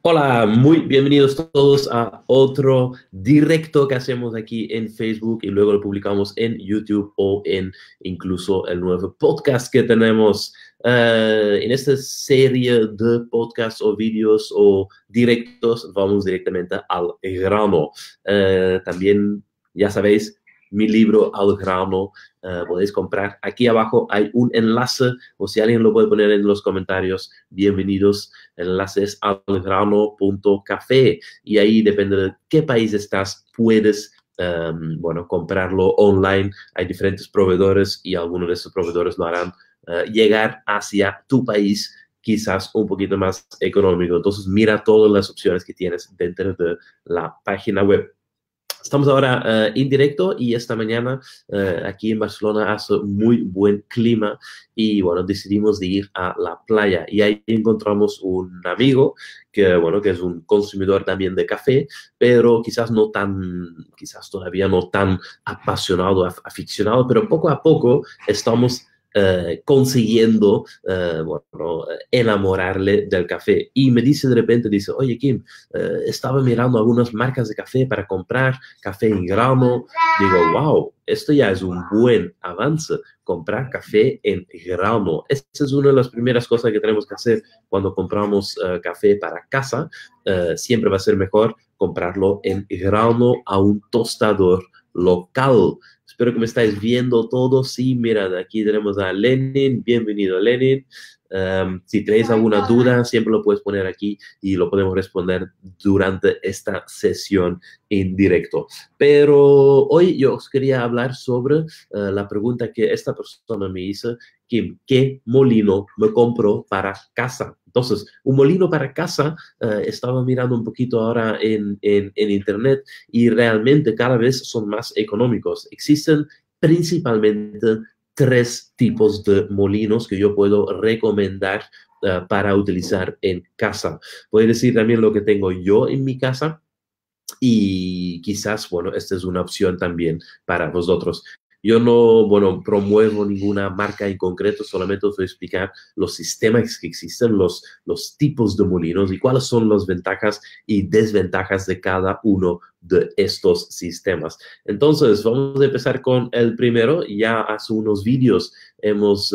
Hola, muy bienvenidos todos a otro directo que hacemos aquí en Facebook y luego lo publicamos en YouTube o en incluso el nuevo podcast que tenemos. En esta serie de podcasts o vídeos o directos vamos directamente al grano. También, ya sabéis, mi libro Al grano podéis comprar. Aquí abajo hay un enlace o si alguien lo puede poner en los comentarios, bienvenidos. El enlace es algrano.café y ahí depende de qué país estás, puedes bueno, comprarlo online. Hay diferentes proveedores y algunos de esos proveedores lo harán llegar hacia tu país quizás un poquito más económico. Entonces, mira todas las opciones que tienes dentro de la página web. Estamos ahora en directo y esta mañana aquí en Barcelona hace muy buen clima y bueno, decidimos de ir a la playa y ahí encontramos un amigo que bueno, que es un consumidor también de café, pero quizás no tan, quizás todavía no tan apasionado, aficionado, pero poco a poco estamos consiguiendo, bueno, enamorarle del café. Y me dice de repente, dice, oye Kim, estaba mirando algunas marcas de café para comprar café en grano. Digo, wow, esto ya es un buen avance, comprar café en grano. Esta es una de las primeras cosas que tenemos que hacer cuando compramos café para casa. Siempre va a ser mejor comprarlo en grano a un tostador local. Espero que me estáis viendo todos. Sí, mira, aquí tenemos a Lenin. Bienvenido, Lenin. Si tenéis alguna duda, siempre lo puedes poner aquí y lo podemos responder durante esta sesión en directo. Pero hoy yo os quería hablar sobre la pregunta que esta persona me hizo, Kim, ¿qué molino me compro para casa? Entonces, un molino para casa, estaba mirando un poquito ahora en internet y realmente cada vez son más económicos. Existen principalmente tres tipos de molinos que yo puedo recomendar para utilizar en casa. Voy a decir también lo que tengo yo en mi casa y quizás, bueno, esta es una opción también para vosotros. Yo no, bueno, promuevo ninguna marca en concreto, solamente os voy a explicar los sistemas que existen, los tipos de molinos y cuáles son las ventajas y desventajas de cada uno de estos sistemas. Entonces, vamos a empezar con el primero. Ya hace unos vídeos hemos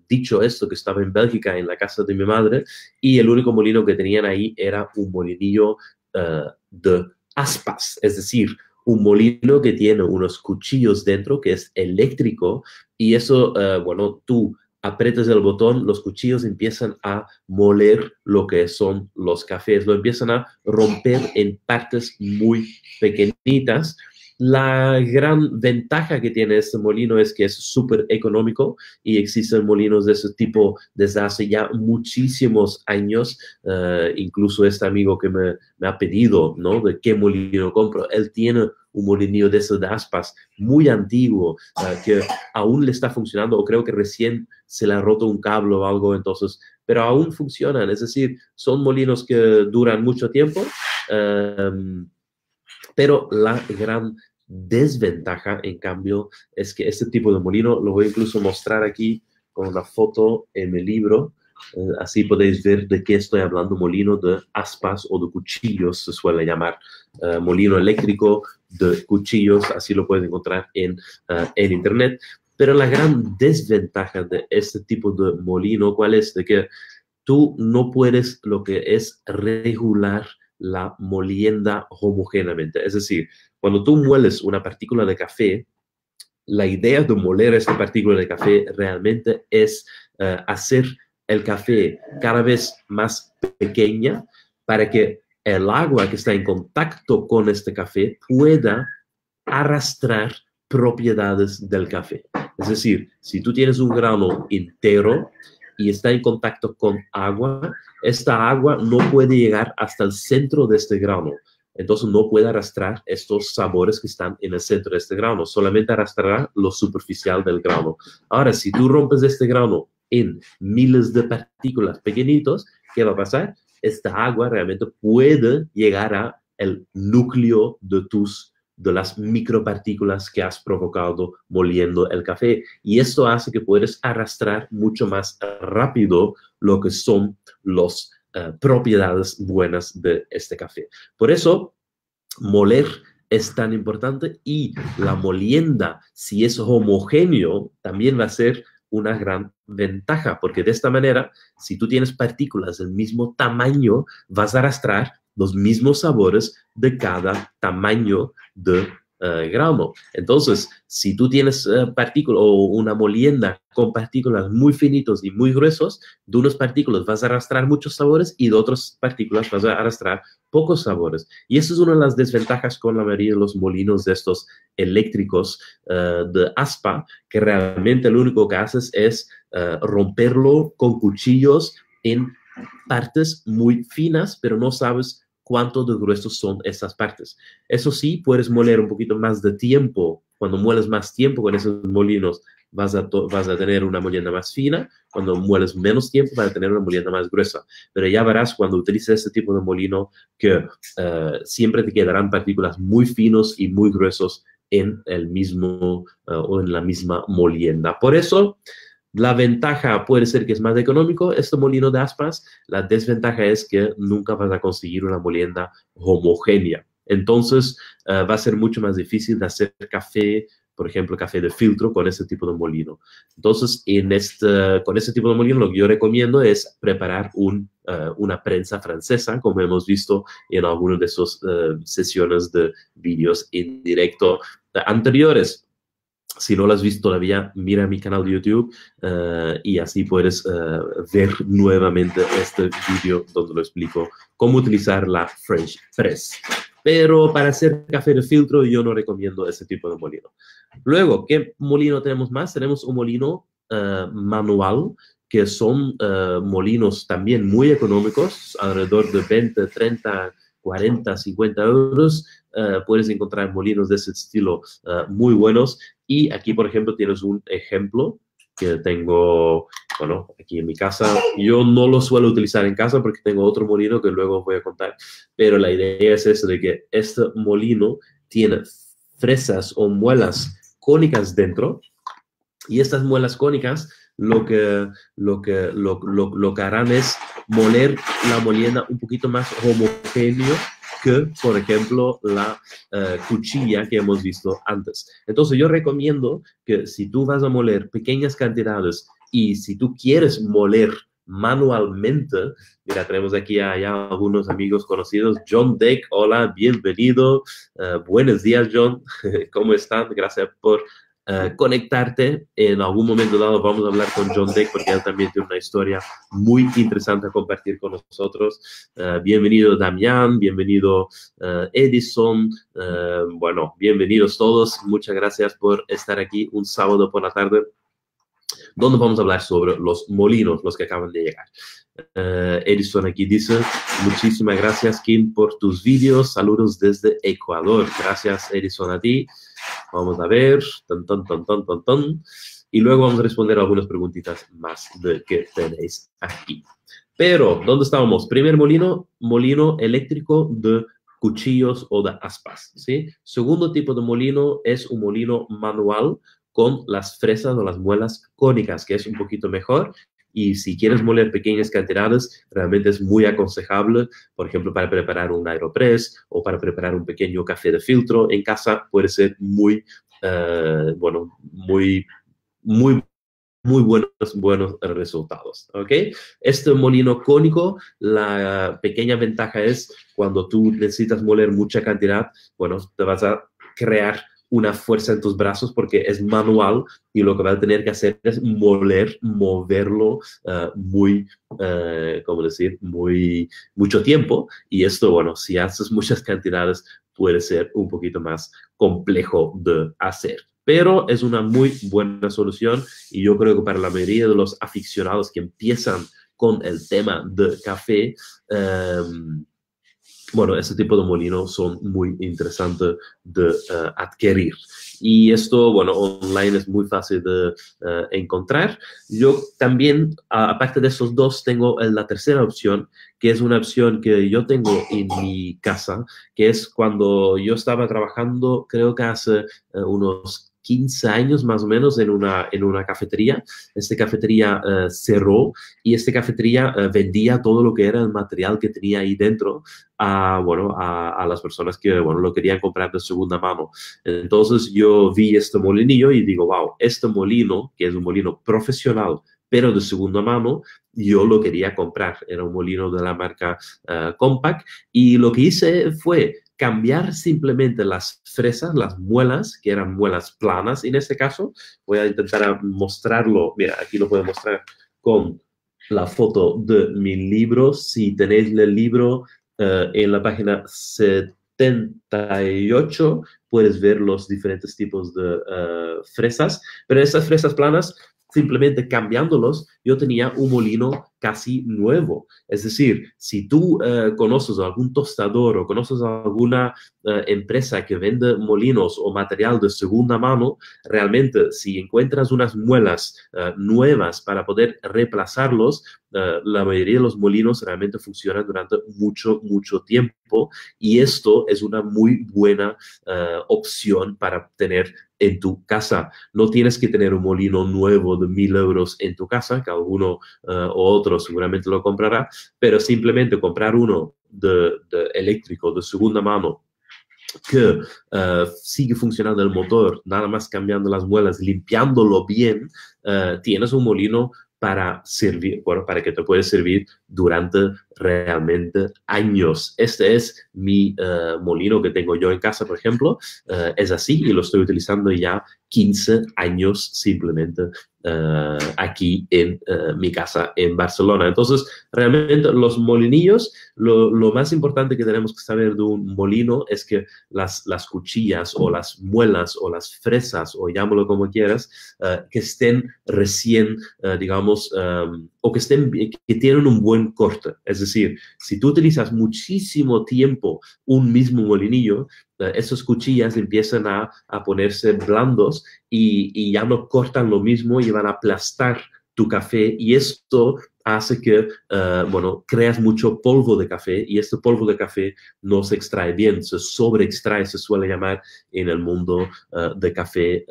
dicho esto, que estaba en Bélgica, en la casa de mi madre, y el único molino que tenían ahí era un molinillo de aspas, es decir, un molino que tiene unos cuchillos dentro, que es eléctrico, y eso, bueno, tú aprietas el botón, los cuchillos empiezan a moler lo que son los cafés, lo empiezan a romper en partes muy pequeñitas. La gran ventaja que tiene este molino es que es súper económico y existen molinos de ese tipo desde hace ya muchísimos años. Incluso este amigo que me ha pedido, ¿no? De qué molino compro. Él tiene un molinillo de esos de aspas muy antiguo que aún le está funcionando o creo que recién se le ha roto un cable o algo, entonces, pero aún funcionan. Es decir, son molinos que duran mucho tiempo, pero la gran desventaja, en cambio, es que este tipo de molino, lo voy a incluso mostrar aquí con una foto en el libro, así podéis ver de qué estoy hablando, molino de aspas o de cuchillos, se suele llamar, molino eléctrico de cuchillos, así lo puedes encontrar en internet. Pero la gran desventaja de este tipo de molino, ¿cuál es? De que tú no puedes lo que es regular la molienda homogéneamente. Es decir, cuando tú mueles una partícula de café, la idea de moler esta partícula de café realmente es hacer el café cada vez más pequeña para que el agua que está en contacto con este café pueda arrastrar propiedades del café. Es decir, si tú tienes un grano entero y está en contacto con agua, esta agua no puede llegar hasta el centro de este grano. Entonces no puede arrastrar estos sabores que están en el centro de este grano, solamente arrastrará lo superficial del grano. Ahora, si tú rompes este grano en miles de partículas pequeñitos, ¿qué va a pasar? Esta agua realmente puede llegar a el núcleo de las micropartículas que has provocado moliendo el café. Y esto hace que puedes arrastrar mucho más rápido lo que son los propiedades buenas de este café. Por eso, moler es tan importante y la molienda, si es homogéneo, también va a ser una gran ventaja, porque de esta manera, si tú tienes partículas del mismo tamaño, vas a arrastrar los mismos sabores de cada tamaño de grano. Entonces, si tú tienes partículas o una molienda con partículas muy finitos y muy gruesos, de unas partículas vas a arrastrar muchos sabores y de otras partículas vas a arrastrar pocos sabores. Y eso es una de las desventajas con la mayoría de los molinos de estos eléctricos de aspa, que realmente lo único que haces es romperlo con cuchillos en partes muy finas, pero no sabes cuánto de gruesos son esas partes. Eso sí, puedes moler un poquito más de tiempo. Cuando mueles más tiempo con esos molinos, vas a tener una molienda más fina. Cuando mueles menos tiempo, vas a tener una molienda más gruesa. Pero ya verás cuando utilices este tipo de molino que siempre te quedarán partículas muy finos y muy gruesos en el mismo o en la misma molienda. Por eso, la ventaja puede ser que es más económico este molino de aspas. La desventaja es que nunca vas a conseguir una molienda homogénea. Entonces, va a ser mucho más difícil de hacer café, por ejemplo, café de filtro con este tipo de molino. Entonces, con este tipo de molino, lo que yo recomiendo es preparar una prensa francesa, como hemos visto en algunas de esas sesiones de vídeos en directo anteriores. Si no lo has visto todavía, mira mi canal de YouTube y así puedes ver nuevamente este vídeo donde lo explico cómo utilizar la French Press. Pero para hacer café de filtro yo no recomiendo ese tipo de molino. Luego, ¿qué molino tenemos más? Tenemos un molino manual, que son molinos también muy económicos, alrededor de 20, 30, 40, 50 euros. Puedes encontrar molinos de ese estilo muy buenos. Y aquí, por ejemplo, tienes un ejemplo que tengo, bueno, aquí en mi casa. Yo no lo suelo utilizar en casa porque tengo otro molino que luego os voy a contar. Pero la idea es esa de que este molino tiene fresas o muelas cónicas dentro. Y estas muelas cónicas lo que harán es moler la molienda un poquito más homogéneo que, por ejemplo, la cuchilla que hemos visto antes. Entonces, yo recomiendo que si tú vas a moler pequeñas cantidades y si tú quieres moler manualmente, mira, tenemos aquí ya algunos amigos conocidos. John Deck, hola, bienvenido. Buenos días, John. ¿Cómo están? Gracias por conectarte. En algún momento dado vamos a hablar con John Deck porque él también tiene una historia muy interesante a compartir con nosotros. Bienvenido Damián, bienvenido Edison, bueno, bienvenidos todos. Muchas gracias por estar aquí un sábado por la tarde, donde vamos a hablar sobre los molinos, los que acaban de llegar. Edison aquí dice, muchísimas gracias, Kim, por tus vídeos. Saludos desde Ecuador. Gracias, Edison, a ti. Vamos a ver. Y luego vamos a responder algunas preguntitas más de que tenéis aquí. Pero, ¿dónde estábamos? Primer molino, molino eléctrico de cuchillos o de aspas, ¿sí? Segundo tipo de molino es un molino manual con las fresas o las muelas cónicas, que es un poquito mejor. Y si quieres moler pequeñas cantidades, realmente es muy aconsejable, por ejemplo, para preparar un AeroPress o para preparar un pequeño café de filtro en casa, puede ser muy, bueno, muy buenos resultados, ¿ok? Este molino cónico, la pequeña ventaja es cuando tú necesitas moler mucha cantidad, bueno, te vas a crear una fuerza en tus brazos porque es manual y lo que vas a tener que hacer es moverlo ¿cómo decir? Mucho tiempo. Y esto, bueno, si haces muchas cantidades, puede ser un poquito más complejo de hacer. Pero es una muy buena solución y yo creo que para la mayoría de los aficionados que empiezan con el tema de café, bueno, este tipo de molinos son muy interesantes de adquirir. Y esto, bueno, online es muy fácil de encontrar. Yo también, aparte de esos dos, tengo la tercera opción, que es una opción que yo tengo en mi casa, que es cuando yo estaba trabajando, creo que hace unos 15 años más o menos en una cafetería. Esta cafetería cerró y esta cafetería vendía todo lo que era el material que tenía ahí dentro a las personas que, bueno, lo querían comprar de segunda mano. Entonces yo vi este molinillo y digo, wow, este molino, que es un molino profesional, pero de segunda mano, yo lo quería comprar. Era un molino de la marca Compaq y lo que hice fue cambiar simplemente las fresas, las muelas, que eran muelas planas en este caso. Voy a intentar mostrarlo. Mira, aquí lo puedo mostrar con la foto de mi libro. Si tenéis el libro en la página 78, puedes ver los diferentes tipos de fresas. Pero estas fresas planas, simplemente cambiándolos, yo tenía un molino casi nuevo. Es decir, si tú conoces algún tostador o conoces alguna empresa que vende molinos o material de segunda mano, realmente si encuentras unas muelas nuevas para poder reemplazarlos, la mayoría de los molinos realmente funcionan durante mucho, mucho tiempo y esto es una muy buena opción para tener en tu casa. No tienes que tener un molino nuevo de 1.000 € en tu casa, que alguno o otro seguramente lo comprará, pero simplemente comprar uno de eléctrico de segunda mano que sigue funcionando el motor, nada más cambiando las muelas, limpiándolo bien, tienes un molino para servir, bueno, para que te puede servir durante realmente años. Este es mi molino que tengo yo en casa, por ejemplo. Es así y lo estoy utilizando ya 15 años simplemente aquí en mi casa en Barcelona. Entonces, realmente los molinillos, lo más importante que tenemos que saber de un molino es que las cuchillas o las muelas o las fresas, o llámalo como quieras, que estén recién, digamos, o que tienen un buen corte. Es decir, si tú utilizas muchísimo tiempo un mismo molinillo, esas cuchillas empiezan a ponerse blandos y ya no cortan lo mismo y van a aplastar tu café y esto hace que, bueno, creas mucho polvo de café y este polvo de café no se extrae bien, se sobreextrae, se suele llamar en el mundo de café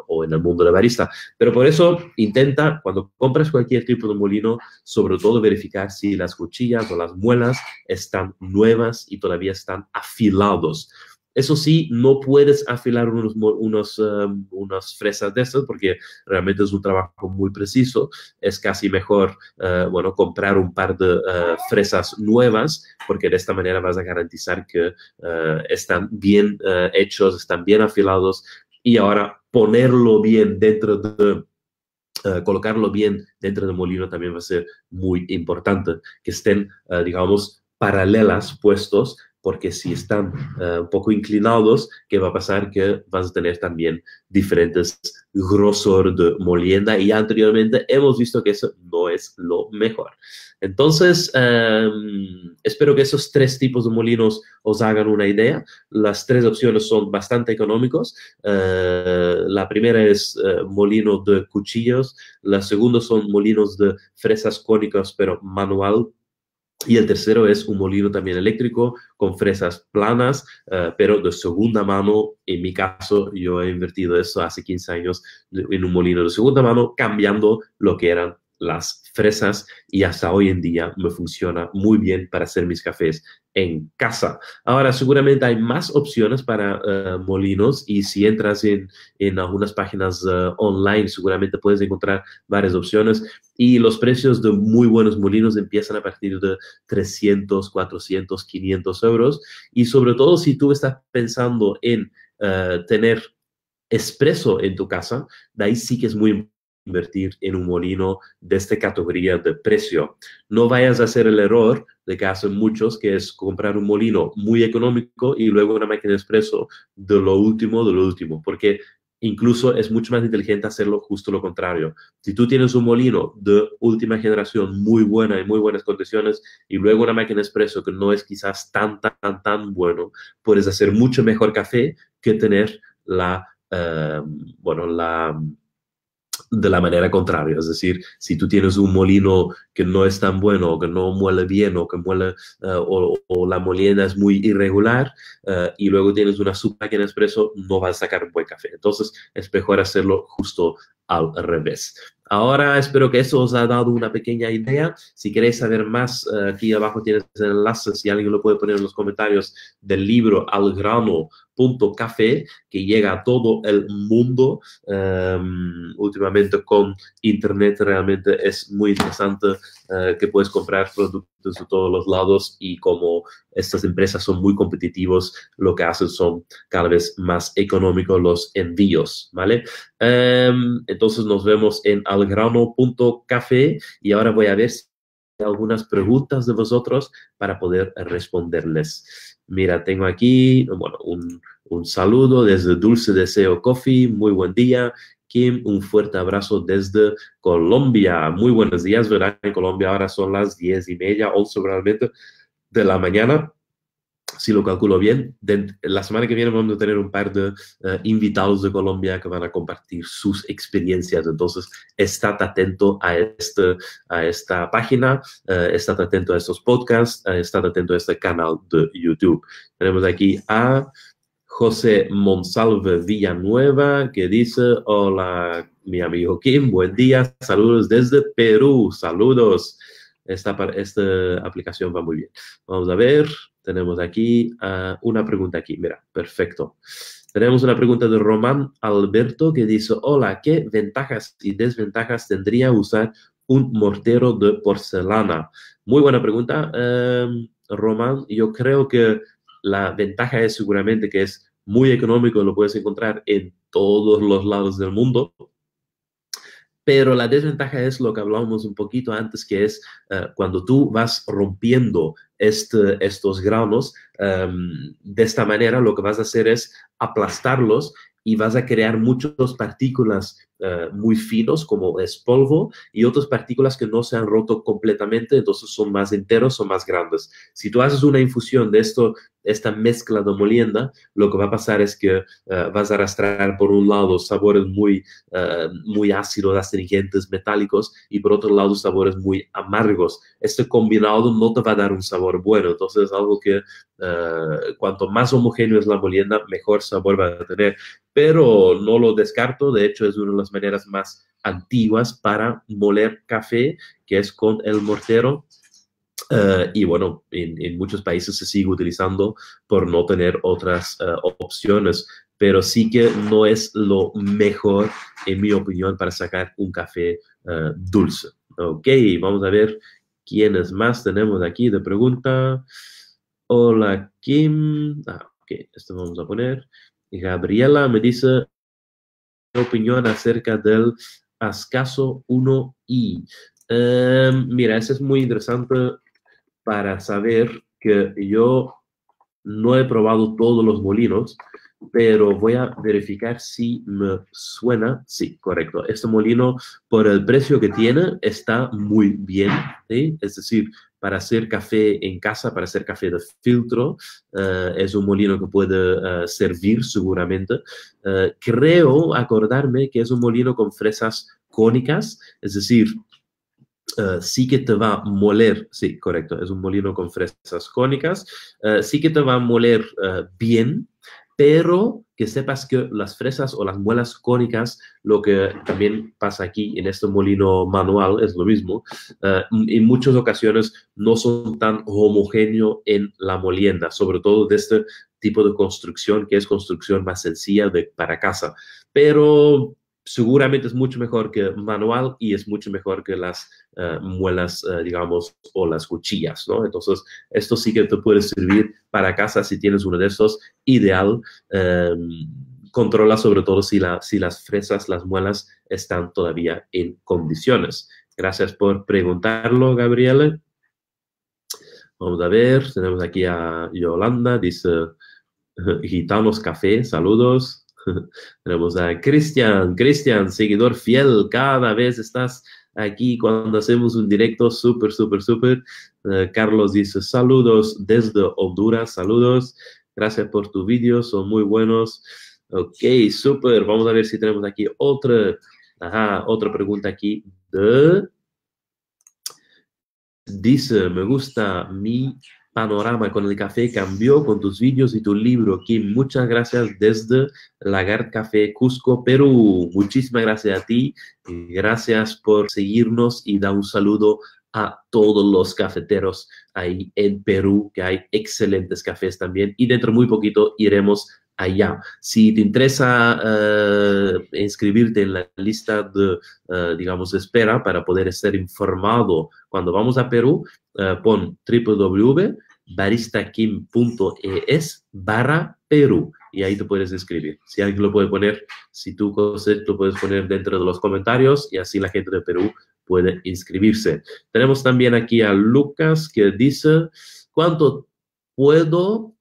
o en el mundo de barista. Pero por eso intenta, cuando compras cualquier tipo de molino, sobre todo verificar si las cuchillas o las muelas están nuevas y todavía están afilados. Eso sí, no puedes afilar unas fresas de estas porque realmente es un trabajo muy preciso. Es casi mejor, bueno, comprar un par de fresas nuevas porque de esta manera vas a garantizar que están bien hechos, están bien afilados y ahora ponerlo bien dentro de colocarlo bien dentro del molino también va a ser muy importante, que estén, digamos, paralelas puestos, porque si están un poco inclinados, ¿qué va a pasar? Que vas a tener también diferentes grosor de molienda y anteriormente hemos visto que eso no es lo mejor. Entonces, espero que esos 3 tipos de molinos os hagan una idea. Las 3 opciones son bastante económicos. La primera es molino de cuchillos, la segunda son molinos de fresas cónicas, pero manual. Y el tercero es un molino también eléctrico con fresas planas, pero de segunda mano. En mi caso, yo he invertido eso hace 15 años en un molino de segunda mano, cambiando lo que eran las fresas y hasta hoy en día me funciona muy bien para hacer mis cafés en casa. Ahora, seguramente hay más opciones para molinos y si entras en algunas páginas online, seguramente puedes encontrar varias opciones y los precios de muy buenos molinos empiezan a partir de 300, 400, 500 euros y sobre todo si tú estás pensando en tener expreso en tu casa, de ahí sí que es muy invertir en un molino de esta categoría de precio. No vayas a hacer el error de que hacen muchos, que es comprar un molino muy económico y luego una máquina de expreso de lo último, porque incluso es mucho más inteligente hacerlo justo lo contrario. Si tú tienes un molino de última generación muy buena, en muy buenas condiciones, y luego una máquina de expreso que no es quizás tan bueno, puedes hacer mucho mejor café que tener bueno, de la manera contraria. Es decir, si tú tienes un molino que no es tan bueno, o que no muele bien, o que muele, o la molienda es muy irregular, y luego tienes una submáquina expreso, no vas a sacar un buen café. Entonces, es mejor hacerlo justo al revés. Ahora espero que eso os ha dado una pequeña idea. Si queréis saber más, aquí abajo tienes el enlace, si alguien lo puede poner en los comentarios, del libro algrano.café, que llega a todo el mundo. Últimamente con internet realmente es muy interesante que puedes comprar productos de todos los lados, y como estas empresas son muy competitivos, lo que hacen son cada vez más económicos los envíos, ¿vale? Entonces nos vemos en algrano.café, y ahora voy a ver si hay algunas preguntas de vosotros para poder responderles. Mira, tengo aquí, bueno, un saludo desde Dulce Deseo Coffee. Muy buen día, Kim. Un fuerte abrazo desde Colombia. Muy buenos días, ¿verdad? En Colombia ahora son las 10:30, 11 realmente, de la mañana. Si lo calculo bien, la semana que viene vamos a tener un par de invitados de Colombia que van a compartir sus experiencias. Entonces, estad atento a esta página, estad atento a estos podcasts, estad atento a este canal de YouTube. Tenemos aquí a José Monsalve Villanueva, que dice: hola, mi amigo Kim, buen día, saludos desde Perú, saludos. Esta aplicación va muy bien. Vamos a ver, tenemos aquí una pregunta aquí, mira, perfecto. Tenemos una pregunta de Román Alberto, que dice: hola, ¿qué ventajas y desventajas tendría usar un mortero de porcelana? Muy buena pregunta, Román. Yo creo que la ventaja es seguramente que es muy económico, lo puedes encontrar en todos los lados del mundo. Pero la desventaja es lo que hablábamos un poquito antes, que es cuando tú vas rompiendo estos granos, de esta manera lo que vas a hacer es aplastarlos, y vas a crear muchas partículas muy finos, como es polvo, y otras partículas que no se han roto completamente, entonces son más enteros, son más grandes. Si tú haces una infusión de esta mezcla de molienda, lo que va a pasar es que vas a arrastrar por un lado sabores muy ácidos, astringentes, metálicos, y por otro lado sabores muy amargos. Este combinado no te va a dar un sabor bueno. Entonces es algo que cuanto más homogéneo es la molienda, mejor sabor va a tener. Pero no lo descarto. De hecho, es una de las maneras más antiguas para moler café, que es con el mortero. Y bueno, en muchos países se sigue utilizando por no tener otras opciones, pero sí que no es lo mejor, en mi opinión, para sacar un café dulce. Ok, vamos a ver quiénes más tenemos aquí de pregunta. Hola, Kim. Ok, esto vamos a poner. Gabriela me dice: ¿qué opinión acerca del Ascaso 1i? Mira, eso es muy interesante para saber, que yo no he probado todos los molinos, pero voy a verificar si me suena. Sí, correcto. Este molino, por el precio que tiene, está muy bien, ¿sí? Es decir, para hacer café en casa, para hacer café de filtro, es un molino que puede servir seguramente. Creo acordarme que es un molino con fresas cónicas, es decir, sí que te va a moler, sí, correcto, es un molino con fresas cónicas, sí que te va a moler bien, pero que sepas que las fresas o las muelas cónicas, lo que también pasa aquí en este molino manual, es lo mismo, en muchas ocasiones no son tan homogéneos en la molienda, sobre todo de este tipo de construcción, que es construcción más sencilla para casa, pero seguramente es mucho mejor que manual, y es mucho mejor que las muelas, digamos, o las cuchillas, ¿no? Entonces, esto sí que te puede servir para casa si tienes uno de estos, ideal. Controla sobre todo si las fresas, las muelas, están todavía en condiciones. Gracias por preguntarlo, Gabriela. Vamos a ver, tenemos aquí a Yolanda, dice: Gitanos Café, saludos. Tenemos a Cristian, seguidor fiel, cada vez estás aquí cuando hacemos un directo, súper, súper, súper. Carlos dice: saludos desde Honduras, saludos, gracias por tu vídeo, son muy buenos. Ok, súper, vamos a ver si tenemos aquí otra Ajá, otra pregunta aquí dice, me gusta mi panorama con el café, cambió con tus vídeos y tu libro, Kim. Muchas gracias desde Lagarde Café, Cusco, Perú. Muchísimas gracias a ti. Y gracias por seguirnos y da un saludo a todos los cafeteros ahí en Perú, que hay excelentes cafés también. Y dentro de muy poquito iremos allá. Si te interesa inscribirte en la lista de, digamos, de espera para poder ser informado cuando vamos a Perú, pon www.baristakim.es/Perú y ahí te puedes inscribir. Si alguien lo puede poner, si tú lo puedes poner dentro de los comentarios y así la gente de Perú puede inscribirse. Tenemos también aquí a Lucas que dice, ¿cuánto puedo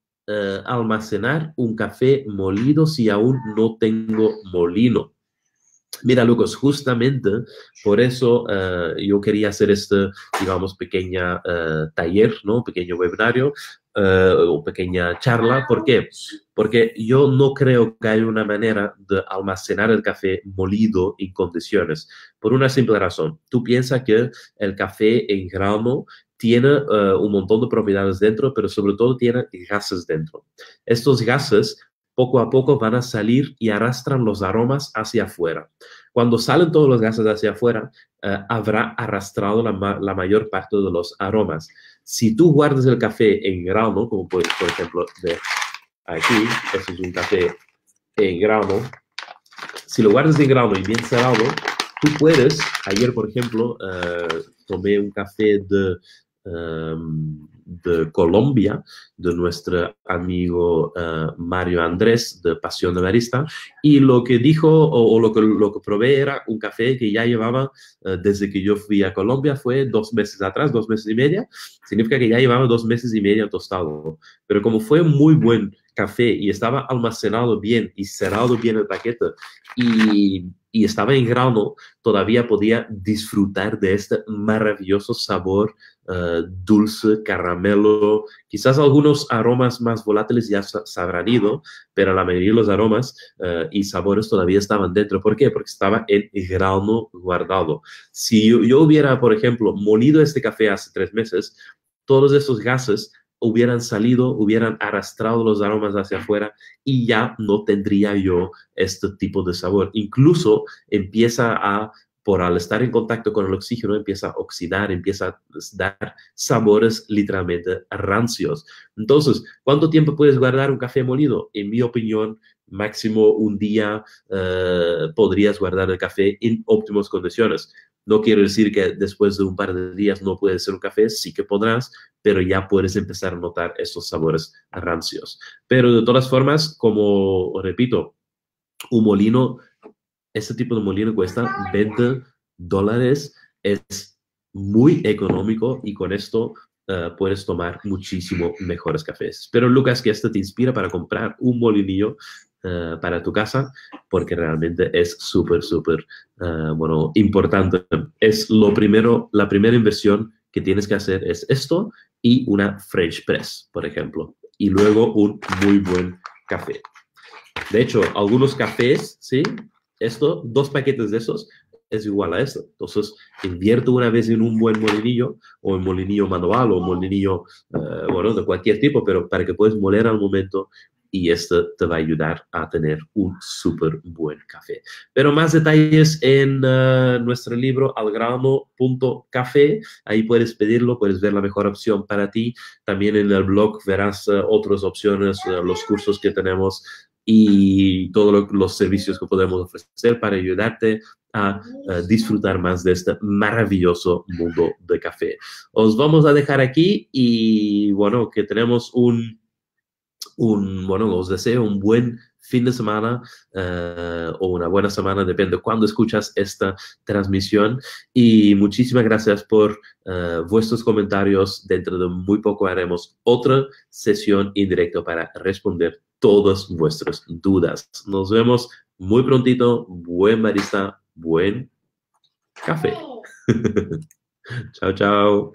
almacenar un café molido si aún no tengo molino? Mira, Lucas, justamente por eso yo quería hacer este, digamos, pequeña taller, ¿no? Pequeño webinario o pequeña charla. ¿Por qué? Porque yo no creo que haya una manera de almacenar el café molido en condiciones. Por una simple razón. Tú piensas que el café en grano tiene un montón de propiedades dentro, pero sobre todo tiene gases dentro. Estos gases poco a poco van a salir y arrastran los aromas hacia afuera. Cuando salen todos los gases hacia afuera, habrá arrastrado la mayor parte de los aromas. Si tú guardas el café en grano, como por ejemplo de aquí, este es un café en grano, si lo guardas en grano y bien cerrado, tú puedes, ayer por ejemplo, tomé un café de Colombia, de nuestro amigo Mario Andrés, de Pasión de Barista, y lo que dijo, o lo que probé era un café que ya llevaba, desde que yo fui a Colombia, fue 2 meses atrás, 2 meses y media, significa que ya llevaba 2 meses y medio tostado, pero como fue muy buen café y estaba almacenado bien y cerrado bien el paquete y estaba en grano, todavía podía disfrutar de este maravilloso sabor dulce, caramelo. Quizás algunos aromas más volátiles ya se habrán ido, pero la mayoría de los aromas y sabores todavía estaban dentro. ¿Por qué? Porque estaba en grano guardado. Si yo hubiera, por ejemplo, molido este café hace 3 meses, todos esos gases hubieran salido, hubieran arrastrado los aromas hacia afuera y ya no tendría yo este tipo de sabor. Incluso empieza a, por al estar en contacto con el oxígeno, empieza a oxidar, empieza a dar sabores literalmente rancios. Entonces, ¿cuánto tiempo puedes guardar un café molido? En mi opinión, máximo un día podrías guardar el café en óptimas condiciones. No quiero decir que después de un par de días no puedes hacer un café, sí que podrás, pero ya puedes empezar a notar esos sabores rancios. Pero de todas formas, como repito, un molino, este tipo de molino cuesta $20, es muy económico y con esto puedes tomar muchísimo mejores cafés. Pero Lucas, que esto te inspira para comprar un molinillo para tu casa, porque realmente es súper, súper, bueno, importante. Es lo primero, la primera inversión que tienes que hacer es esto y una French press, por ejemplo, y luego un muy buen café. De hecho, algunos cafés, ¿sí? Esto, 2 paquetes de esos es igual a esto. Entonces, invierto una vez en un buen molinillo, o en molinillo manual, o molinillo, bueno, de cualquier tipo, pero para que puedas moler al momento y esto te va a ayudar a tener un súper buen café. Pero más detalles en nuestro libro algrano.café. Ahí puedes pedirlo, puedes ver la mejor opción para ti. También en el blog verás otras opciones, los cursos que tenemos y todos los servicios que podemos ofrecer para ayudarte a disfrutar más de este maravilloso mundo de café. Os vamos a dejar aquí y bueno, que tenemos bueno, os deseo un buen fin de semana o una buena semana, depende de cuándo escuchas esta transmisión. Y muchísimas gracias por vuestros comentarios. Dentro de muy poco haremos otra sesión en directo para responder todas vuestras dudas. Nos vemos muy prontito. Buen barista, buen café. Chao, chao.